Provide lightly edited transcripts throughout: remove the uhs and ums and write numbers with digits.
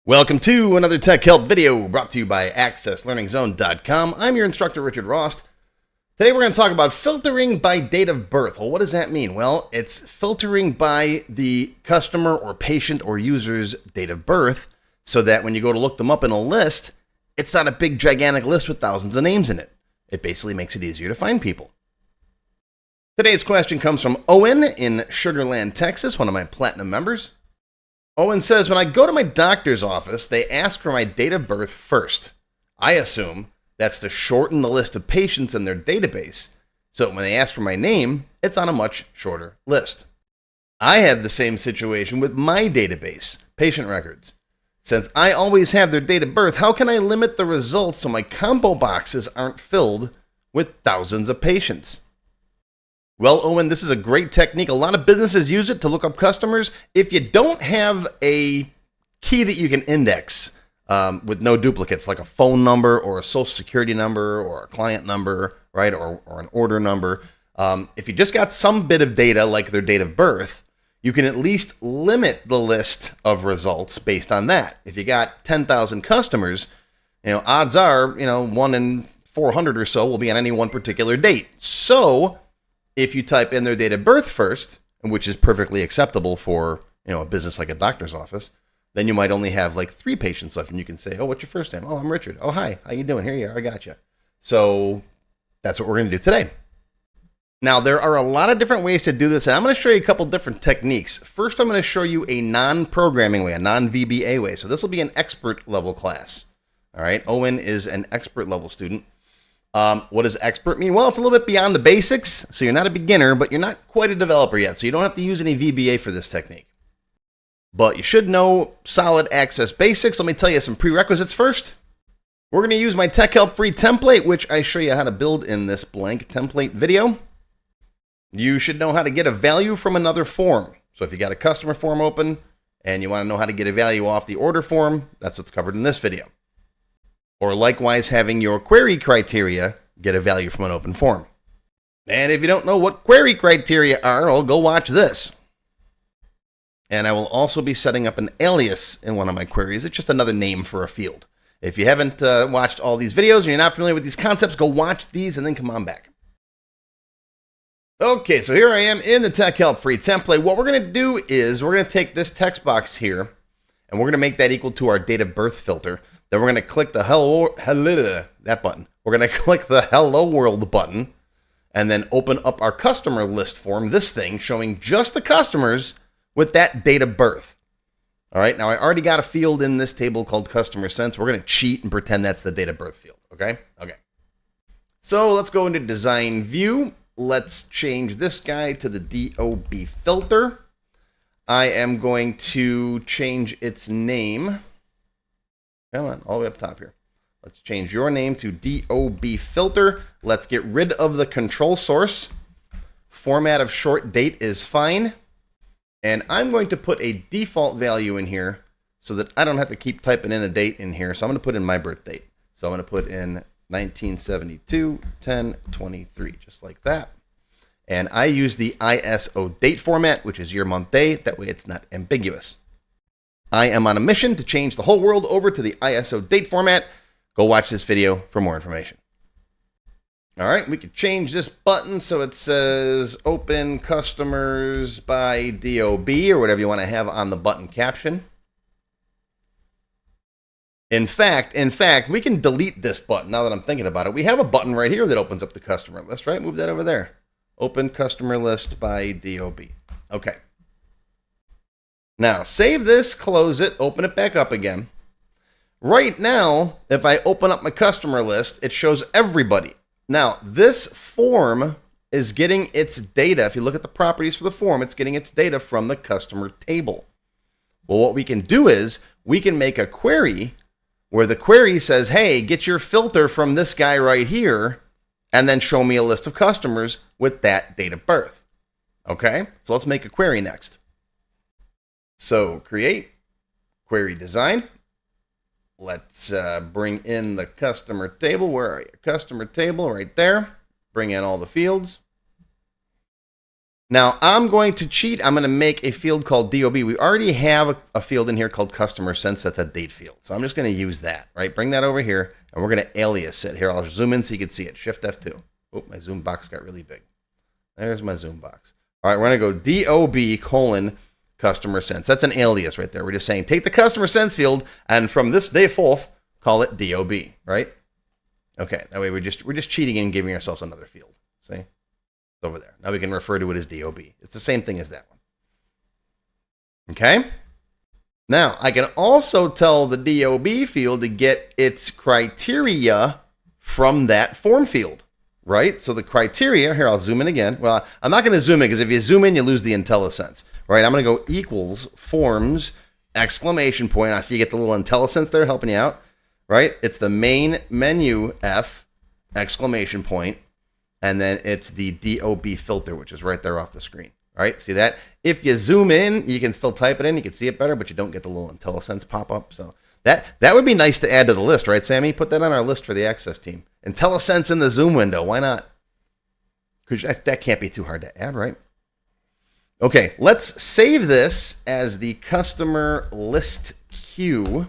Welcome to another TechHelp video brought to you by AccessLearningZone.com. I'm your instructor, Richard Rost. Today we're going to talk about filtering by date of birth. Well, what does that mean? Well, it's filtering by the customer or patient or user's date of birth so that when you go to look them up in a list, it's not a big gigantic list with thousands of names in it. It basically makes it easier to find people. Today's question comes from Owen in Sugar Land, Texas, one of my platinum members. Owen says, when I go to my doctor's office, they ask for my date of birth first. I assume that's to shorten the list of patients in their database, so when they ask for my name, it's on a much shorter list. I have the same situation with my database, patient records. Since I always have their date of birth, how can I limit the results so my combo boxes aren't filled with thousands of patients? Well, Owen, this is a great technique. A lot of businesses use it to look up customers. If you don't have a key that you can index with no duplicates, like a phone number or a social security number or a client number, right, or an order number, if you just got some bit of data like their date of birth, you can at least limit the list of results based on that. If you got 10,000 customers, odds are, 1 in 400 or so will be on any one particular date. So if you type in their date of birth first, which is perfectly acceptable for a business like a doctor's office, then you might only have like 3 patients left, and you can say, "Oh, what's your first name?" "Oh, I'm Richard." "Oh, hi, how you doing?" "Here you are, I got you." So that's what we're going to do today. Now, there are a lot of different ways to do this, and I'm going to show you a couple different techniques. First, I'm going to show you a non-programming way, a non-VBA way. So this will be an expert level class. All right, Owen is an expert level student. What does expert mean? Well, it's a little bit beyond the basics. So you're not a beginner, but you're not quite a developer yet. So you don't have to use any VBA for this technique. But you should know solid access basics. Let me tell you some prerequisites first. We're going to use my TechHelp free template, which I show you how to build in this blank template video. You should know how to get a value from another form. So if you got a customer form open and you want to know how to get a value off the order form, that's what's covered in this video. Or likewise, having your query criteria get a value from an open form. And if you don't know what query criteria are, well, go watch this. And I will also be setting up an alias in one of my queries. It's just another name for a field. If you haven't watched all these videos and you're not familiar with these concepts, go watch these and then come on back. Okay, so here I am in the TechHelp free template. What we're going to do is we're going to take this text box here and we're going to make that equal to our date of birth filter. Then we're going to click the hello, that button. We're going to click the hello world button and then open up our customer list form, this thing showing just the customers with that date of birth. All right, now I already got a field in this table called customer sense. We're going to cheat and pretend that's the date of birth field, okay? Okay. So let's go into design view. Let's change this guy to the DOB filter. I am going to change its name. Come on, all the way up top here. Let's change your name to DOB filter. Let's get rid of the control source. Format of short date is fine. And I'm going to put a default value in here so that I don't have to keep typing in a date in here. So I'm going to put in my birth date. So I'm going to put in 1972-10-23, just like that. And I use the ISO date format, which is year, month, day. That way it's not ambiguous. I am on a mission to change the whole world over to the ISO date format. Go watch this video for more information. All right, we could change this button so it says open customers by DOB or whatever you want to have on the button caption. In fact, we can delete this button now that I'm thinking about it. We have a button right here that opens up the customer list, right? Move that over there. Open customer list by DOB. Okay. Now, save this, close it, open it back up again. Right now, if I open up my customer list, it shows everybody. Now, this form is getting its data. If you look at the properties for the form, it's getting its data from the customer table. Well, what we can do is we can make a query where the query says, hey, get your filter from this guy right here, and then show me a list of customers with that date of birth. Okay, so let's make a query next. So create, query design. Let's bring in the customer table. Where are you? Customer table right there. Bring in all the fields. Now, I'm going to cheat. I'm going to make a field called DOB. We already have a field in here called customer sense. That's a date field. So I'm just going to use that, right? Bring that over here, and we're going to alias it. Here, I'll zoom in so you can see it. Shift F2. Oh, my zoom box got really big. There's my zoom box. All right, we're going to go DOB colon customer sense. That's an alias right there. We're just saying take the customer sense field, and from this day forth, call it DOB, right? Okay, that way we're just cheating and giving ourselves another field. See? It's over there. Now we can refer to it as DOB. It's the same thing as that one. Okay? Now, I can also tell the DOB field to get its criteria from that form field, right? So the criteria, here, I'll zoom in again. Well, I'm not going to zoom in because if you zoom in, you lose the IntelliSense, right? I'm going to go equals forms, exclamation point. I see you get the little IntelliSense there helping you out, right? It's the main menu F, exclamation point, and then it's the DOB filter, which is right there off the screen. All right, see that? If you zoom in, you can still type it in. You can see it better, but you don't get the little IntelliSense pop up. So that would be nice to add to the list, right, Sammy? Put that on our list for the Access team. IntelliSense in the zoom window. Why not? Because that can't be too hard to add, right? Okay, let's save this as the customer list queue.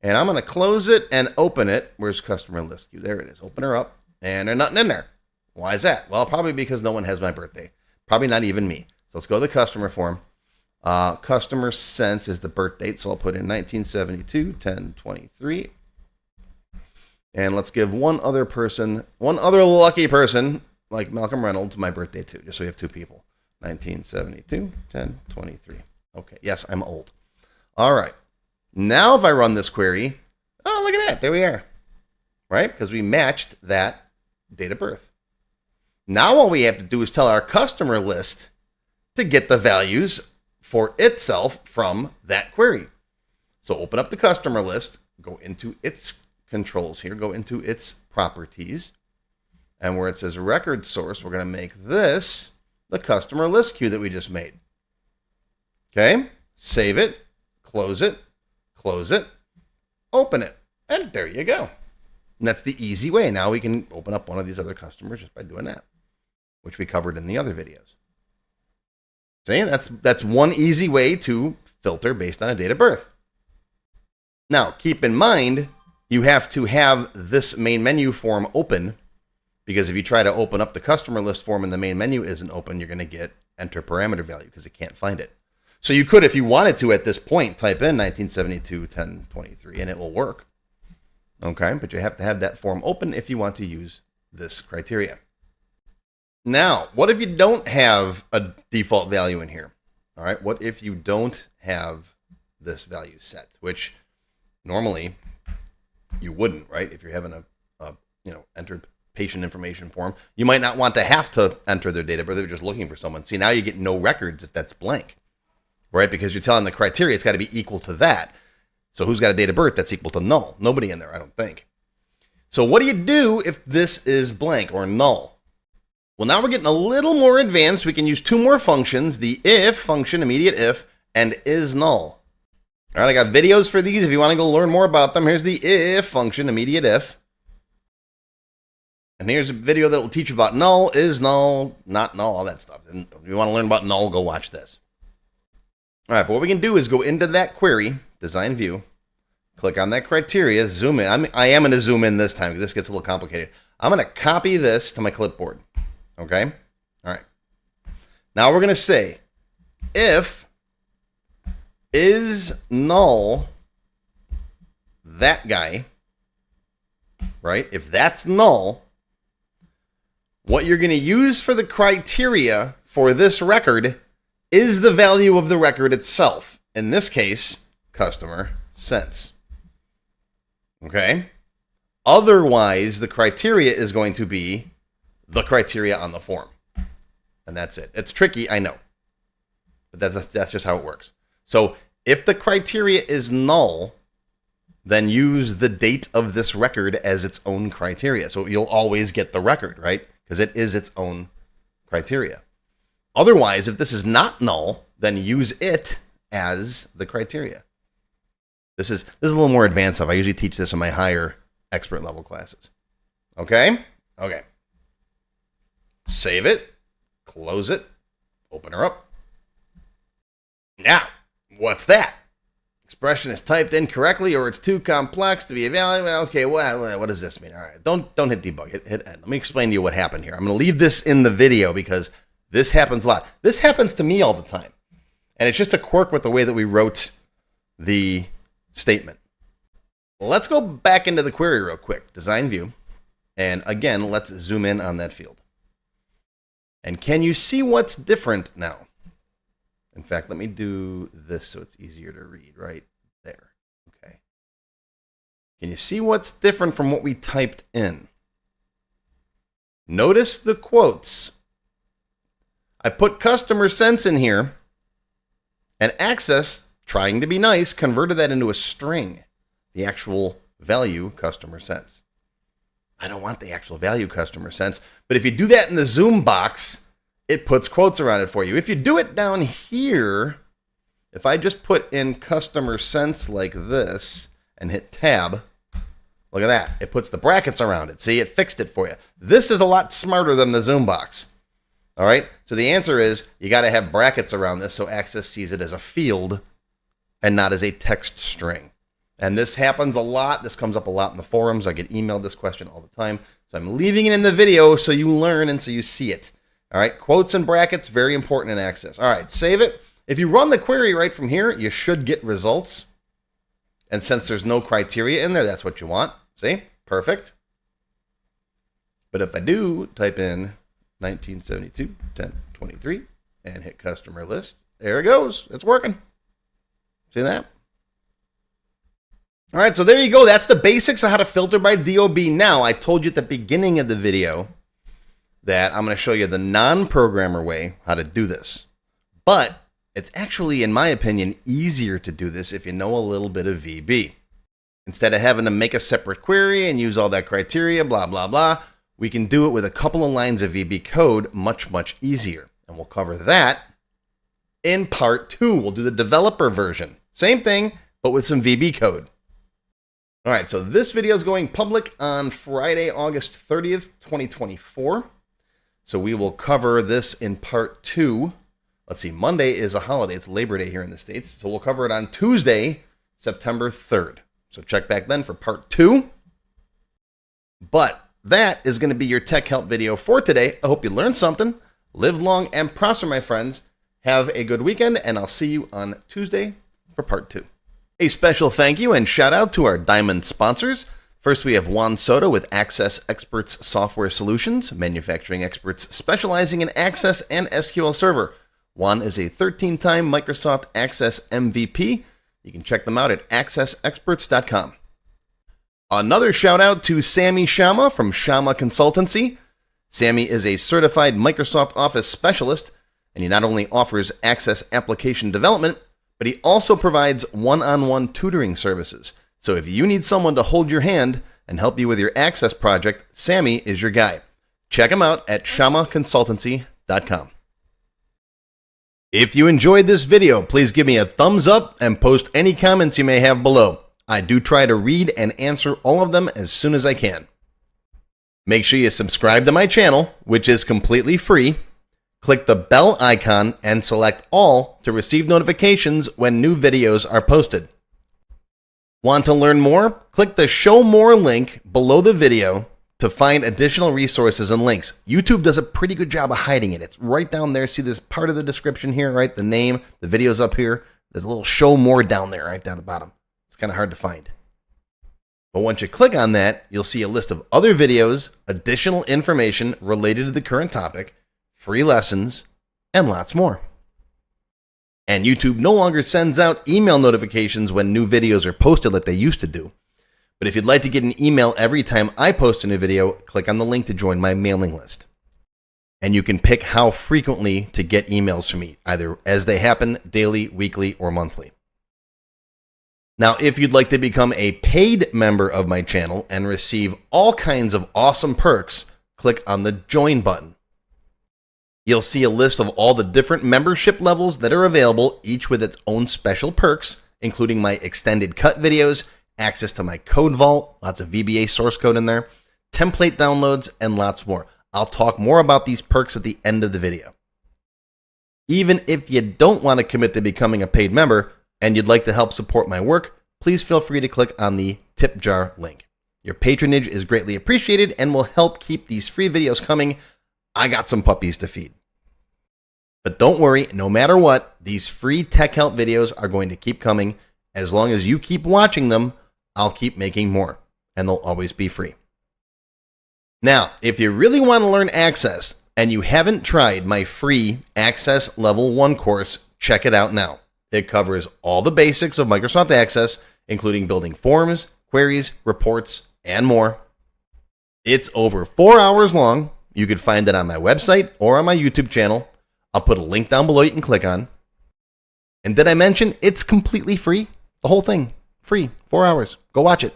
And I'm going to close it and open it. Where's customer list queue? There it is. Open her up. And there's nothing in there. Why is that? Well, probably because no one has my birthday. Probably not even me. So let's go to the customer form. Customer sense is the birth date. So I'll put in 1972, 10/23. And let's give one other lucky person, like Malcolm Reynolds, my birthday too, just so we have two people. 1972, 10/23. Okay, yes, I'm old. All right. Now if I run this query, oh, look at that. There we are. Right? Because we matched that date of birth. Now all we have to do is tell our customer list to get the values for itself from that query. So open up the customer list, go into its controls here, go into its properties, and where it says record source, we're going to make this the customer list queue that we just made. Okay? Save it, close it, open it, and there you go. And that's the easy way. Now we can open up one of these other customers just by doing that, which we covered in the other videos. See, that's one easy way to filter based on a date of birth. Now, keep in mind, you have to have this main menu form open, because if you try to open up the customer list form and the main menu isn't open, you're going to get enter parameter value because it can't find it. So you could, if you wanted to at this point, type in 1972, 10/23, and it will work. Okay, but you have to have that form open if you want to use this criteria. Now, what if you don't have a default value in here? All right, what if you don't have this value set, which normally you wouldn't, right? If you're having a entered patient information form, you might not want to have to enter their date of birth. They're just looking for someone. See, now you get no records if that's blank, right? Because you're telling the criteria it's got to be equal to that. So who's got a date of birth that's equal to null? Nobody in there, I don't think. So what do you do if this is blank or null? Well, now we're getting a little more advanced. We can use two more functions, the if function, immediate if, and is null. All right, I got videos for these if you want to go learn more about them. Here's the if function, immediate if. And here's a video that will teach you about null, is null, not null, all that stuff. And if you want to learn about null, go watch this. All right, but what we can do is go into that query, design view, click on that criteria, zoom in. I am going to zoom in this time because this gets a little complicated. I'm going to copy this to my clipboard. Okay? All right. Now we're going to say if is null that guy, right? If that's null, what you're going to use for the criteria for this record is the value of the record itself. In this case, customer sense. Okay? Otherwise, the criteria is going to be the criteria on the form. And that's it. It's tricky, I know. But that's just how it works. So if the criteria is null, then use the date of this record as its own criteria. So you'll always get the record, right? Because it is its own criteria. Otherwise, if this is not null, then use it as the criteria. This is a little more advanced stuff. I usually teach this in my higher expert level classes. Okay? Okay. Save it. Close it. Open her up. Now, what's that? Expression is typed incorrectly or it's too complex to be evaluated. Okay, what does this mean? All right, don't hit debug. Hit end. Let me explain to you what happened here. I'm going to leave this in the video because this happens a lot. This happens to me all the time. And it's just a quirk with the way that we wrote the statement. Let's go back into the query real quick. Design view. And again, let's zoom in on that field. And can you see what's different now? In fact, let me do this so it's easier to read right there. Okay. Can you see what's different from what we typed in? Notice the quotes. I put customer sense in here, and Access, trying to be nice, converted that into a string, the actual value customer sense. I don't want the actual value customer sense, but if you do that in the zoom box, it puts quotes around it for you. If you do it down here, if I just put in customer sense like this and hit tab, look at that. It puts the brackets around it. See, it fixed it for you. This is a lot smarter than the zoom box. All right, so the answer is you got to have brackets around this so Access sees it as a field and not as a text string. And this happens a lot. This comes up a lot in the forums. I get emailed this question all the time. So I'm leaving it in the video so you learn and so you see it. All right, quotes and brackets, very important in Access. All right, save it. If you run the query right from here, you should get results. And since there's no criteria in there, that's what you want. See? Perfect. But if I do type in 1972, 1023, and hit customer list, there it goes. It's working. See that? All right, so there you go. That's the basics of how to filter by DOB. Now, I told you at the beginning of the video that I'm going to show you the non-programmer way how to do this. But it's actually, in my opinion, easier to do this if you know a little bit of VB. Instead of having to make a separate query and use all that criteria, blah, blah, blah, we can do it with a couple of lines of VB code much, much easier. And we'll cover that in part 2. We'll do the developer version. Same thing, but with some VB code. All right, so this video is going public on Friday, August 30th, 2024. So we will cover this in part 2. Let's see, Monday is a holiday. It's Labor Day here in the States. So we'll cover it on Tuesday, September 3rd. So check back then for part 2. But that is going to be your tech help video for today. I hope you learned something. Live long and prosper, my friends. Have a good weekend, and I'll see you on Tuesday for part 2. A special thank you and shout out to our diamond sponsors. First, we have Juan Soto with Access Experts Software Solutions, manufacturing experts specializing in Access and SQL Server. Juan is a 13-time Microsoft Access MVP. You can check them out at accessexperts.com. Another shout out to Samy Shama from Shama Consultancy. Samy is a certified Microsoft Office specialist, and he not only offers Access application development, but he also provides one-on-one tutoring services. So if you need someone to hold your hand and help you with your Access project, Samy is your guy. Check him out at shamaconsultancy.com. If you enjoyed this video, please give me a thumbs up and post any comments you may have below. I do try to read and answer all of them as soon as I can. Make sure you subscribe to my channel, which is completely free. Click the bell icon and select all to receive notifications when new videos are posted. Want to learn more? Click the Show More link below the video to find additional resources and links. YouTube does a pretty good job of hiding it. It's right down there. See this part of the description here, right? The name, the video's up here. There's a little Show More down there, right down the bottom. It's kind of hard to find. But once you click on that, you'll see a list of other videos, additional information related to the current topic, free lessons, and lots more. And YouTube no longer sends out email notifications when new videos are posted like they used to do. But if you'd like to get an email every time I post a new video, click on the link to join my mailing list. And you can pick how frequently to get emails from me, either as they happen, daily, weekly, or monthly. Now, if you'd like to become a paid member of my channel and receive all kinds of awesome perks, click on the Join button. You'll see a list of all the different membership levels that are available, each with its own special perks, including my extended cut videos, access to my code vault, lots of VBA source code in there, template downloads, and lots more. I'll talk more about these perks at the end of the video. Even if you don't want to commit to becoming a paid member and you'd like to help support my work, please feel free to click on the tip jar link. Your patronage is greatly appreciated and will help keep these free videos coming. I got some puppies to feed. But don't worry, no matter what, these free tech help videos are going to keep coming. As long as you keep watching them, I'll keep making more, and they'll always be free. Now, if you really want to learn Access and you haven't tried my free Access Level 1 course, check it out now. It covers all the basics of Microsoft Access, including building forms, queries, reports, and more. It's over 4 hours long. You can find it on my website or on my YouTube channel. I'll put a link down below you can click on. And did I mention it's completely free? The whole thing, free, 4 hours. Go watch it.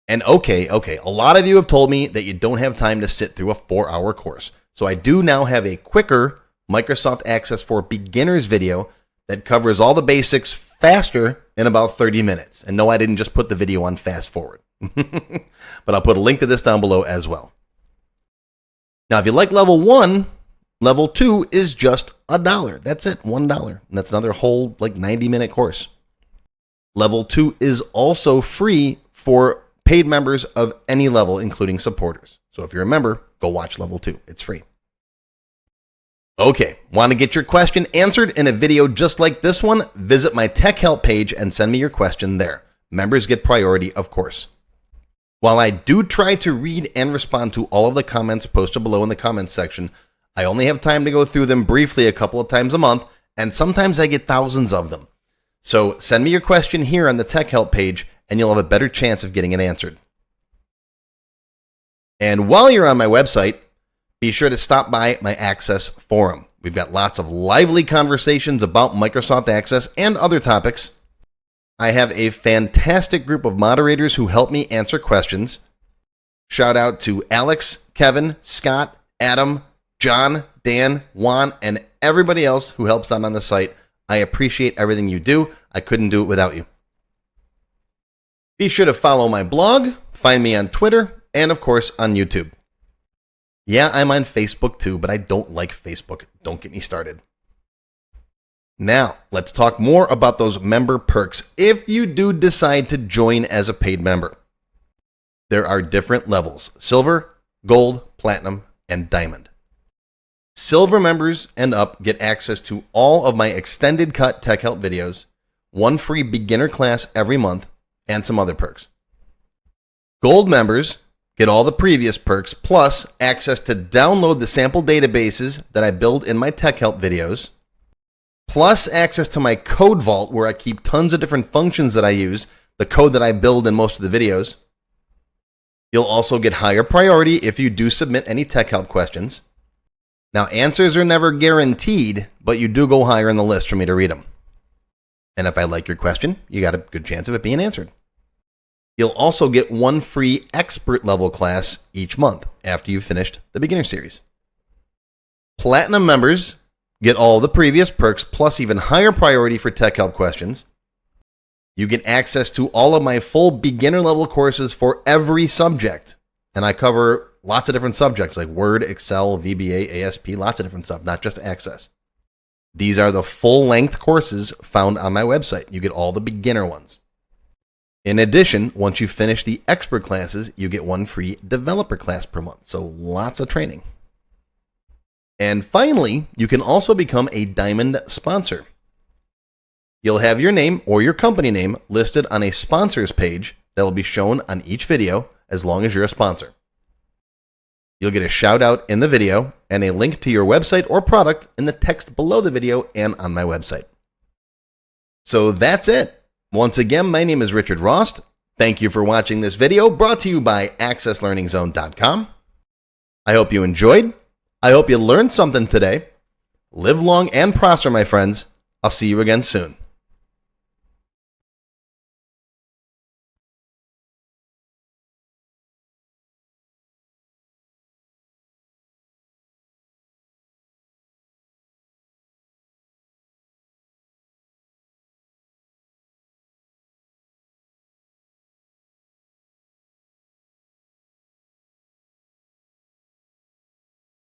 And okay, a lot of you have told me that you don't have time to sit through a 4-hour course. So I do now have a quicker Microsoft Access for Beginners video that covers all the basics faster in about 30 minutes. And no, I didn't just put the video on fast forward. But I'll put a link to this down below as well. Now, if you like level 1, level 2 is just $1. That's it, $1. And that's another whole 90-minute course. Level 2 is also free for paid members of any level, including supporters. So if you're a member, go watch level 2. It's free. Okay, want to get your question answered in a video just like this one? Visit my TechHelp page and send me your question there. Members get priority, of course. While I do try to read and respond to all of the comments posted below in the comments section, I only have time to go through them briefly a couple of times a month, and sometimes I get thousands of them. So send me your question here on the TechHelp page, and you'll have a better chance of getting it answered. And while you're on my website, be sure to stop by my Access forum. We've got lots of lively conversations about Microsoft Access and other topics. I have a fantastic group of moderators who help me answer questions. Shout out to Alex, Kevin, Scott, Adam, John, Dan, Juan, and everybody else who helps out on the site. I appreciate everything you do. I couldn't do it without you. Be sure to follow my blog, find me on Twitter, and of course on YouTube. Yeah, I'm on Facebook too, but I don't like Facebook. Don't get me started. Now, let's talk more about those member perks if you do decide to join as a paid member. There are different levels: Silver, Gold, Platinum, and Diamond. Silver members and up get access to all of my extended cut tech help videos, one free beginner class every month, and some other perks. Gold members get all the previous perks, plus access to download the sample databases that I build in my tech help videos, plus access to my code vault where I keep tons of different functions that I use, the code that I build in most of the videos. You'll also get higher priority if you do submit any tech help questions. Now, answers are never guaranteed, but you do go higher in the list for me to read them. And if I like your question, you got a good chance of it being answered. You'll also get one free expert level class each month after you've finished the beginner series. Platinum members get all the previous perks plus even higher priority for tech help questions. You get access to all of my full beginner level courses for every subject. And I cover lots of different subjects like Word, Excel, VBA, ASP, lots of different stuff, not just Access. These are the full-length courses found on my website. You get all the beginner ones. In addition, once you finish the expert classes, you get one free developer class per month. So lots of training. And finally, you can also become a Diamond sponsor. You'll have your name or your company name listed on a sponsors page that will be shown on each video as long as you're a sponsor. You'll get a shout out in the video and a link to your website or product in the text below the video and on my website. So that's it. Once again, my name is Richard Rost. Thank you for watching this video brought to you by accesslearningzone.com. I hope you enjoyed. I hope you learned something today. Live long and prosper, my friends. I'll see you again soon.